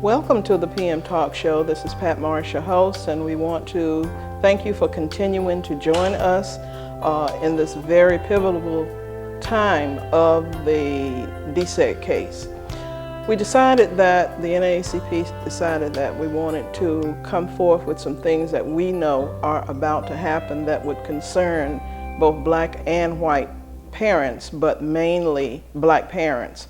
Welcome to the PM Talk Show. This is Pat Morris, your host, and we want to thank you for continuing to join us in this very pivotal time of the DSEC case. We decided that the NAACP decided that we wanted to come forth with some things that we know are about to happen that would concern both black and white parents, but mainly black parents.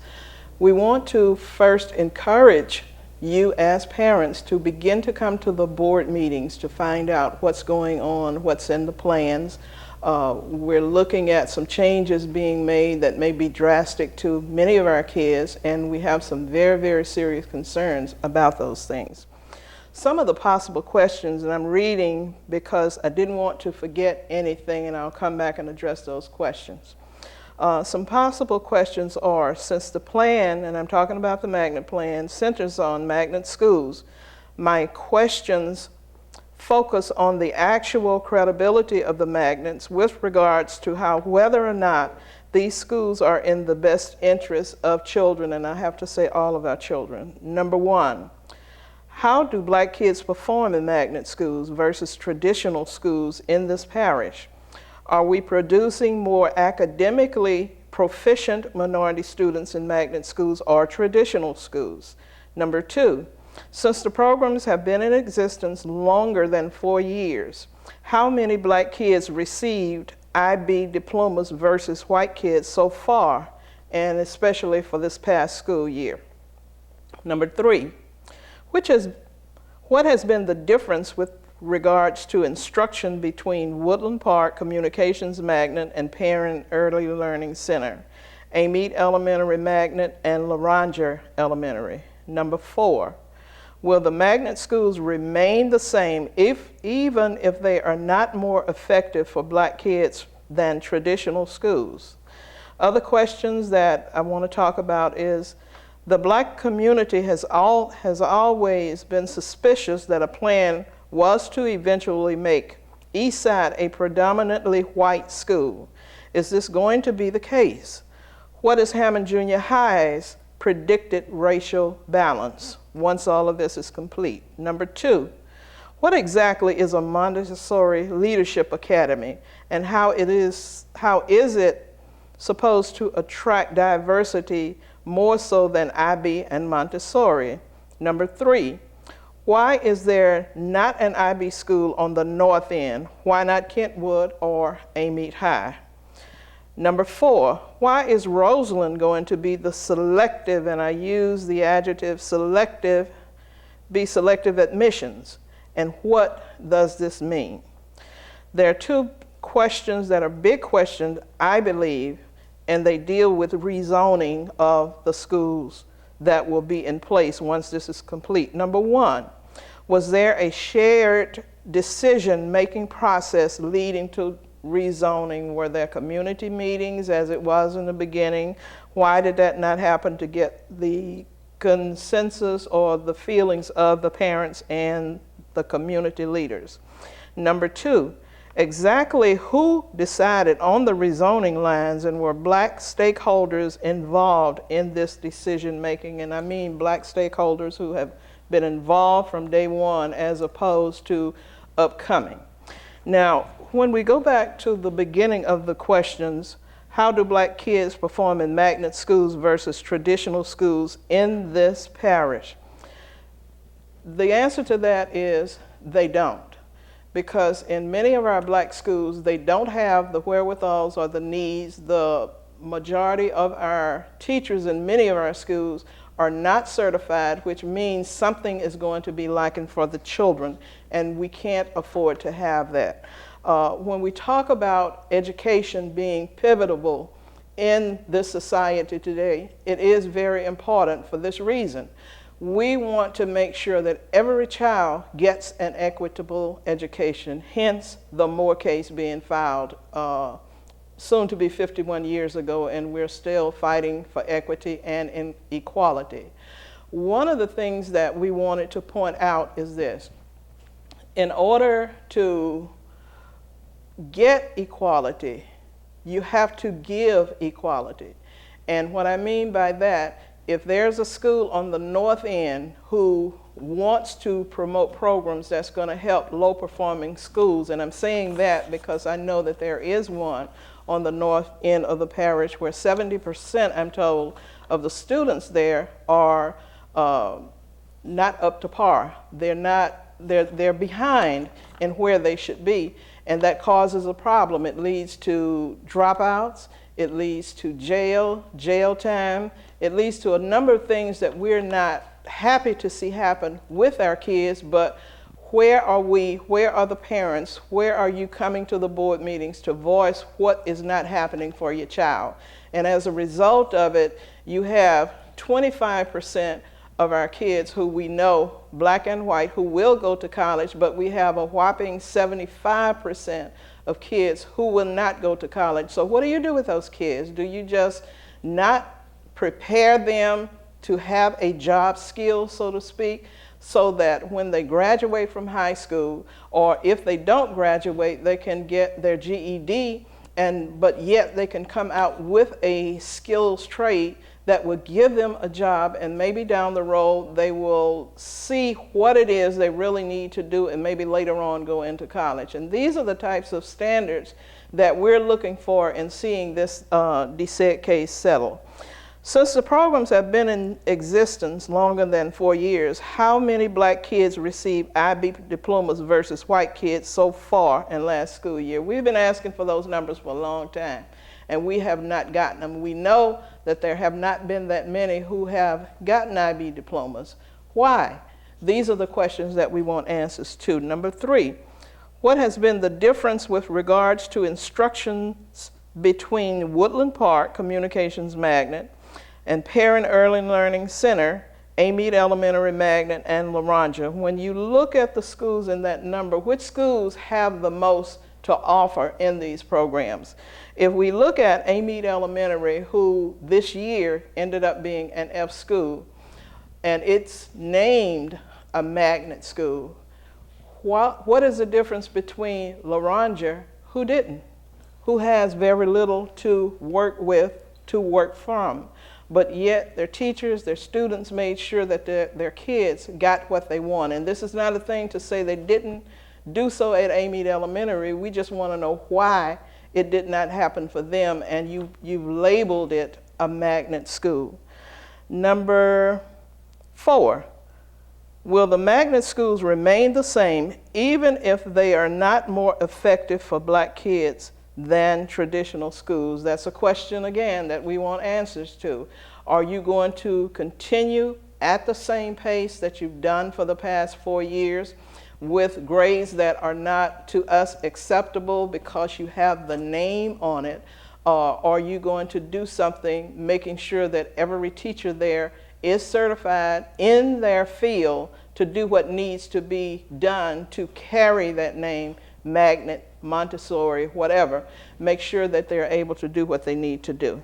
We want to first encourage you as parents to begin to come to the board meetings to find out what's going on, what's in the plans. We're looking at some changes being made that may be drastic to many of our kids, and we have some very, very serious concerns about those things. Some of the possible questions, and I'm reading because I didn't want to forget anything, and I'll come back and address those questions. Some possible questions are, since the plan, and I'm talking about the magnet plan, centers on magnet schools, my questions focus on the actual credibility of the magnets with regards to whether or not these schools are in the best interest of children, and I have to say all of our children. Number one, how do black kids perform in magnet schools versus traditional schools in this parish? Are we producing more academically proficient minority students in magnet schools or traditional schools? Number two, since the programs have been in existence longer than 4 years, how many black kids received IB diplomas versus white kids so far, and especially for this past school year? Number three, what has been the difference with regards to instruction between Woodland Park Communications Magnet and Parent Early Learning Center, Amite Elementary Magnet and Laranger Elementary? Number four, will the magnet schools remain the same even if they are not more effective for black kids than traditional schools? Other questions that I want to talk about is, the black community has always been suspicious that a plan was to eventually make Eastside a predominantly white school. Is this going to be the case? What is Hammond Junior High's predicted racial balance once all of this is complete? Number two, what exactly is a Montessori Leadership Academy, and how is it supposed to attract diversity more so than IB and Montessori? Number three, why is there not an IB school on the north end? Why not Kentwood or Amite High? Number four, why is Roseland going to be the selective, and I use the adjective selective, admissions? And what does this mean? There are two questions that are big questions, I believe, and they deal with rezoning of the schools that will be in place once this is complete. Number one, was there a shared decision-making process leading to rezoning? Were there community meetings as it was in the beginning? Why did that not happen to get the consensus or the feelings of the parents and the community leaders? Number two, exactly who decided on the rezoning lines, and were black stakeholders involved in this decision making? And I mean black stakeholders who have been involved from day one as opposed to upcoming. Now, when we go back to the beginning of the questions, how do black kids perform in magnet schools versus traditional schools in this parish? The answer to that is they don't. Because in many of our black schools, they don't have the wherewithals or the needs. The majority of our teachers in many of our schools are not certified, which means something is going to be lacking for the children, and we can't afford to have that. When we talk about education being pivotal in this society today, it is very important for this reason. We want to make sure that every child gets an equitable education, hence the Moore case being filed soon to be 51 years ago, and we're still fighting for equity and equality. One of the things that we wanted to point out is this. In order to get equality, you have to give equality. And what I mean by that, if there's a school on the north end who wants to promote programs that's going to help low-performing schools, and I'm saying that because I know that there is one on the north end of the parish where 70%, I'm told, of the students there are not up to par. They're behind in where they should be, and that causes a problem. It leads to dropouts, it leads to jail time, it leads to a number of things that we're not happy to see happen with our kids, but where are we, where are the parents, where are you coming to the board meetings to voice what is not happening for your child? And as a result of it, you have 25% of our kids who we know, black and white, who will go to college, but we have a whopping 75% of kids who will not go to college. So what do you do with those kids? Do you just not prepare them to have a job skill, so to speak, so that when they graduate from high school, or if they don't graduate, they can get their GED, but yet they can come out with a skills trade that will give them a job, and maybe down the road they will see what it is they really need to do, and maybe later on go into college. And these are the types of standards that we're looking for in seeing this DSEG case settle. Since the programs have been in existence longer than 4 years, how many black kids receive IB diplomas versus white kids so far in last school year? We've been asking for those numbers for a long time, and we have not gotten them. We know that there have not been that many who have gotten IB diplomas. Why? These are the questions that we want answers to. Number 3, what has been the difference with regards to instructions between Woodland Park Communications Magnet and Perrin Early Learning Center, Amite Elementary Magnet, and Laranja? When you look at the schools in that number, which schools have the most to offer in these programs? If we look at Amite Elementary, who this year ended up being an F school, and it's named a magnet school, what is the difference between Laranja, who didn't, who has very little to work with, to work from, but yet their teachers, their students made sure that their kids got what they want? And this is not a thing to say they didn't do so at Amite Elementary. We just want to know why it did not happen for them, and you've labeled it a magnet school. Number 4, will the magnet schools remain the same even if they are not more effective for black kids than traditional schools? That's a question, again, that we want answers to. Are you going to continue at the same pace that you've done for the past 4 years with grades that are not to us acceptable because you have the name on it? Are you going to do something making sure that every teacher there is certified in their field to do what needs to be done to carry that name, magnet, Montessori, whatever, make sure that they're able to do what they need to do?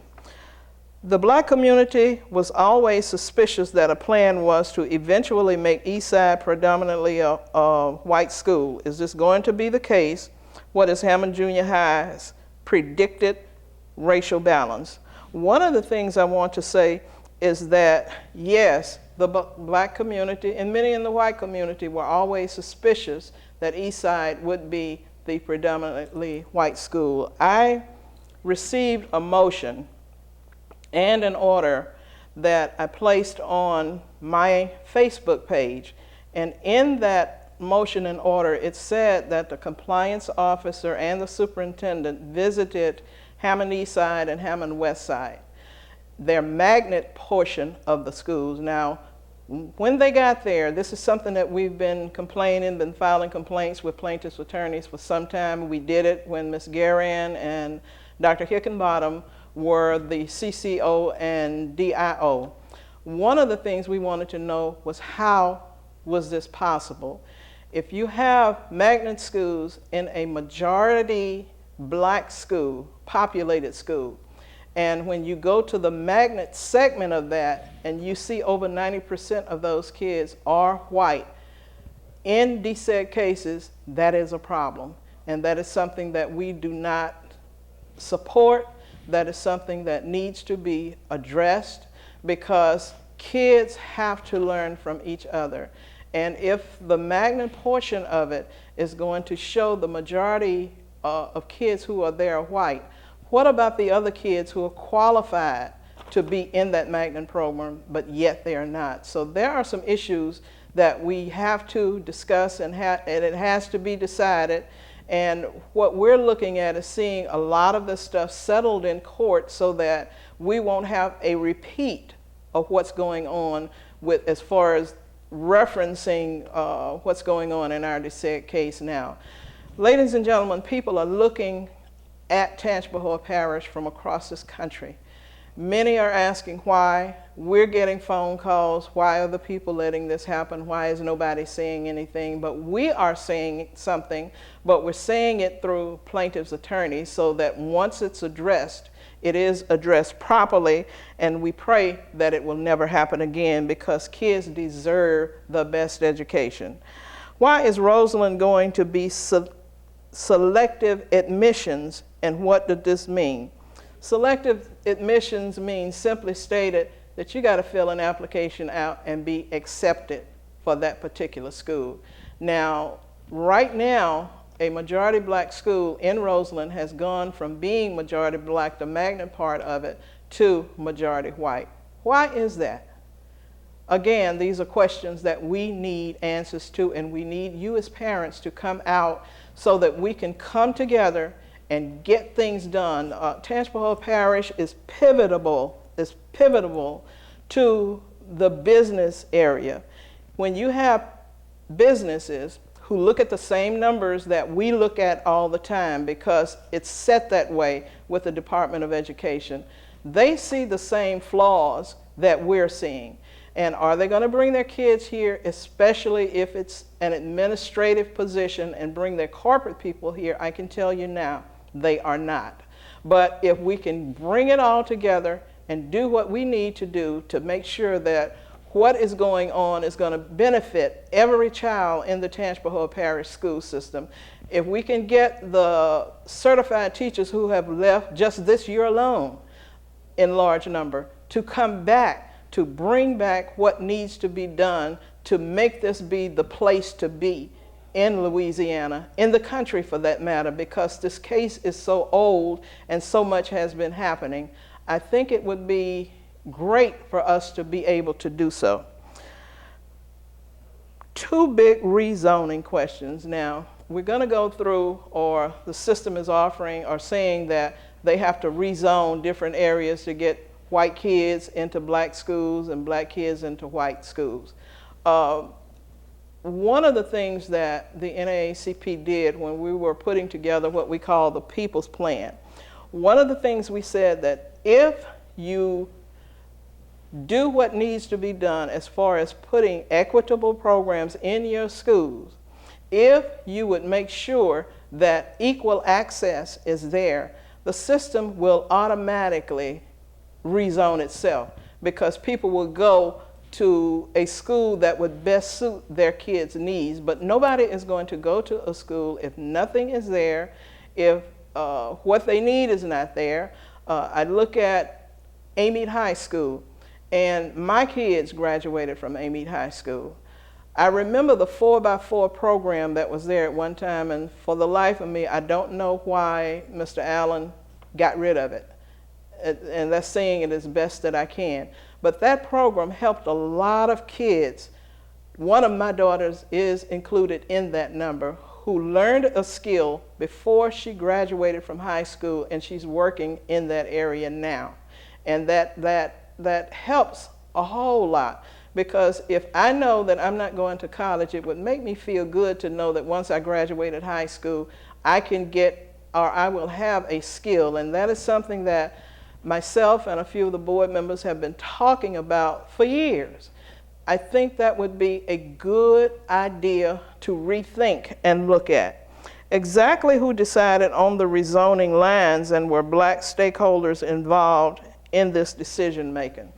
The black community was always suspicious that a plan was to eventually make Eastside predominantly a white school. Is this going to be the case? What is Hammond Junior High's predicted racial balance? One of the things I want to say is that, yes, the black community and many in the white community were always suspicious that Eastside would be the predominantly white school. I received a motion and an order that I placed on my Facebook page, and in that motion and order it said that the compliance officer and the superintendent visited Hammond Eastside and Hammond Westside, their magnet portion of the schools. Now, when they got there, this is something that we've been filing complaints with plaintiffs' attorneys for some time. We did it when Ms. Guerin and Dr. Hickenbottom were the CCO and DIO. One of the things we wanted to know was, how was this possible? If you have magnet schools in a majority black school, populated school, and when you go to the magnet segment of that and you see over 90% of those kids are white, in DSEG cases, that is a problem. And that is something that we do not support. That is something that needs to be addressed, because kids have to learn from each other. And if the Magnet portion of it is going to show the majority of kids who are there are white, what about the other kids who are qualified to be in that Magnet program, but yet they are not? So there are some issues that we have to discuss, and it has to be decided. And what we're looking at is seeing a lot of this stuff settled in court so that we won't have a repeat of what's going on with, as far as referencing what's going on in our DeSeg case now. Ladies and gentlemen, people are looking at Tangipahoa Parish from across this country. Many are asking why. We're getting phone calls. Why are the people letting this happen? Why is nobody saying anything? But we are saying something, but we're saying it through plaintiff's attorneys so that once it's addressed, it is addressed properly, and we pray that it will never happen again, because kids deserve the best education. Why is Roseland going to be selective admissions, and what does this mean? Selective admissions means, simply stated, that you got to fill an application out and be accepted for that particular school. Now, right now, a majority black school in Roseland has gone from being majority black, the Magnet part of it, to majority white. Why is that? Again, these are questions that we need answers to, and we need you as parents to come out so that we can come together and get things done. Tangipahoa Parish is pivotal to the business area. When you have businesses who look at the same numbers that we look at all the time, because it's set that way with the Department of Education, they see the same flaws that we're seeing. And are they going to bring their kids here, especially if it's an administrative position, and bring their corporate people here? I can tell you now, they are not. But if we can bring it all together and do what we need to do to make sure that what is going on is going to benefit every child in the Tangipahoa Parish school system. If we can get the certified teachers who have left just this year alone in large number to come back, to bring back what needs to be done to make this be the place to be in Louisiana, in the country for that matter, because this case is so old and so much has been happening, I think it would be great for us to be able to do so. Two big rezoning questions. Now, we're going to go through, or the system is offering or saying that they have to rezone different areas to get white kids into black schools and black kids into white schools. One of the things that the NAACP did when we were putting together what we call the People's Plan, one of the things we said that if you do what needs to be done as far as putting equitable programs in your schools, if you would make sure that equal access is there, the system will automatically rezone itself, because people will go to a school that would best suit their kids' needs. But nobody is going to go to a school if nothing is there, if what they need is not there. I look at Amite High School, and my kids graduated from Amite High School. I remember the 4x4 program that was there at one time, and for the life of me, I don't know why Mr. Allen got rid of it. And that's saying it as best that I can. But that program helped a lot of kids. One of my daughters is included in that number, who learned a skill before she graduated from high school, and she's working in that area now. And that helps a whole lot, because if I know that I'm not going to college, it would make me feel good to know that once I graduated high school, I can get, or I will have a skill. And that is something that myself and a few of the board members have been talking about for years. I think that would be a good idea to rethink and look at. Exactly who decided on the rezoning lines, and were black stakeholders involved in this decision making?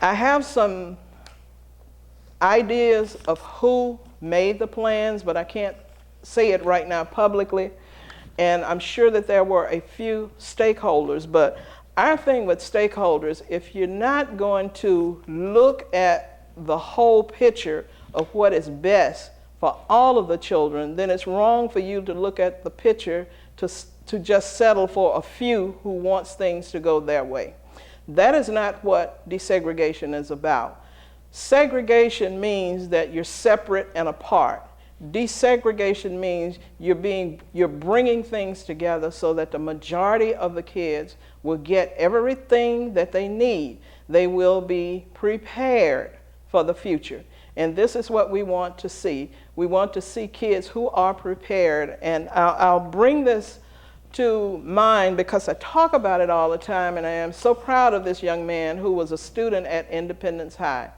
I have some ideas of who made the plans, but I can't say it right now publicly. And I'm sure that there were a few stakeholders, but our thing with stakeholders, if you're not going to look at the whole picture of what is best for all of the children, then it's wrong for you to look at the picture to just settle for a few who wants things to go their way. That is not what desegregation is about. Segregation means that you're separate and apart. Desegregation means you're bringing things together so that the majority of the kids will get everything that they need. They will be prepared for the future. And this is what we want to see. We want to see kids who are prepared. And I'll bring this to mind because I talk about it all the time, and I am so proud of this young man who was a student at Independence High.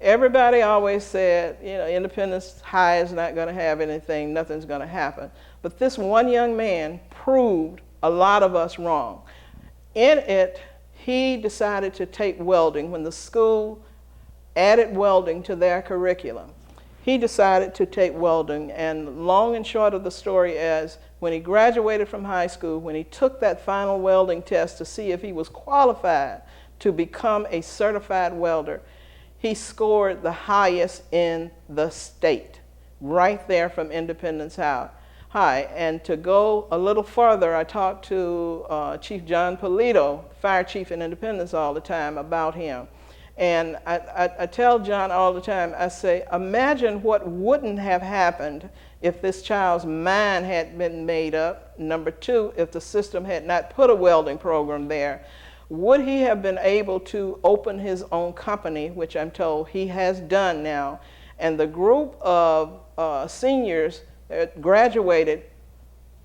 Everybody always said, you know, Independence High is not going to have anything, nothing's going to happen. But this one young man proved a lot of us wrong. In it, he decided to take welding. When the school added welding to their curriculum, he decided to take welding. And long and short of the story is, when he graduated from high school, when he took that final welding test to see if he was qualified to become a certified welder, he scored the highest in the state, right there from Independence High. And to go a little further, I talked to Chief John Polito, fire chief in Independence, all the time about him. And I tell John all the time, I say, imagine what wouldn't have happened if this child's mind had been made up. Number two, if the system had not put a welding program there. Would he have been able to open his own company, which I'm told he has done now? And the group of seniors that graduated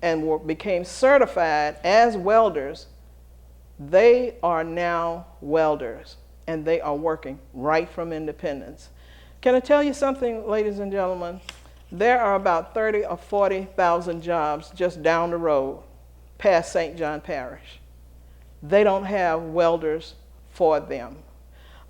and became certified as welders, they are now welders, and they are working right from Independence. Can I tell you something, ladies and gentlemen? There are about 30 or 40,000 jobs just down the road past St. John Parish. They don't have welders for them.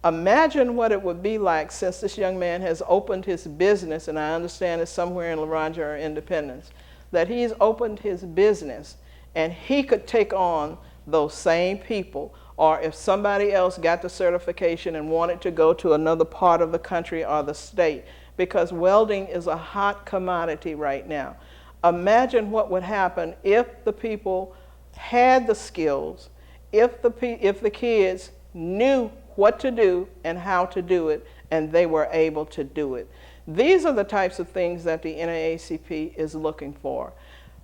Imagine what it would be like, since this young man has opened his business, and I understand it's somewhere in Laranja or Independence, that he's opened his business and he could take on those same people. Or if somebody else got the certification and wanted to go to another part of the country or the state, because welding is a hot commodity right now. Imagine what would happen if the people had the skills, if the kids knew what to do and how to do it, and they were able to do it. These are the types of things that the NAACP is looking for.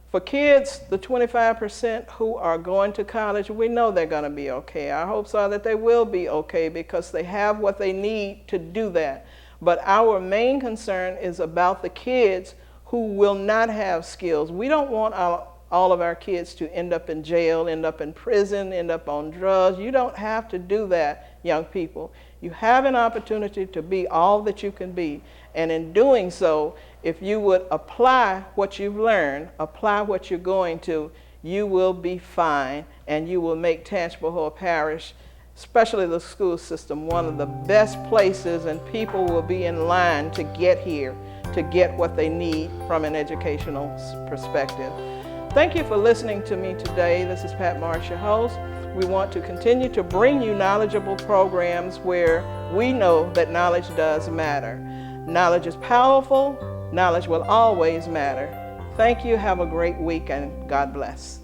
For kids, the 25% who are going to college, we know they're going to be okay. Our hopes are that they will be okay because they have what they need to do that. But our main concern is about the kids who will not have skills. We don't want all of our kids to end up in jail, end up in prison, end up on drugs. You don't have to do that, young people. You have an opportunity to be all that you can be. And in doing so, if you would apply what you've learned, apply what you're going to, you will be fine, and you will make Tangipahoa Parish, especially the school system, one of the best places, and people will be in line to get here, to get what they need from an educational perspective. Thank you for listening to me today. This is Pat Marsh, your host. We want to continue to bring you knowledgeable programs where we know that knowledge does matter. Knowledge is powerful. Knowledge will always matter. Thank you. Have a great week, and God bless.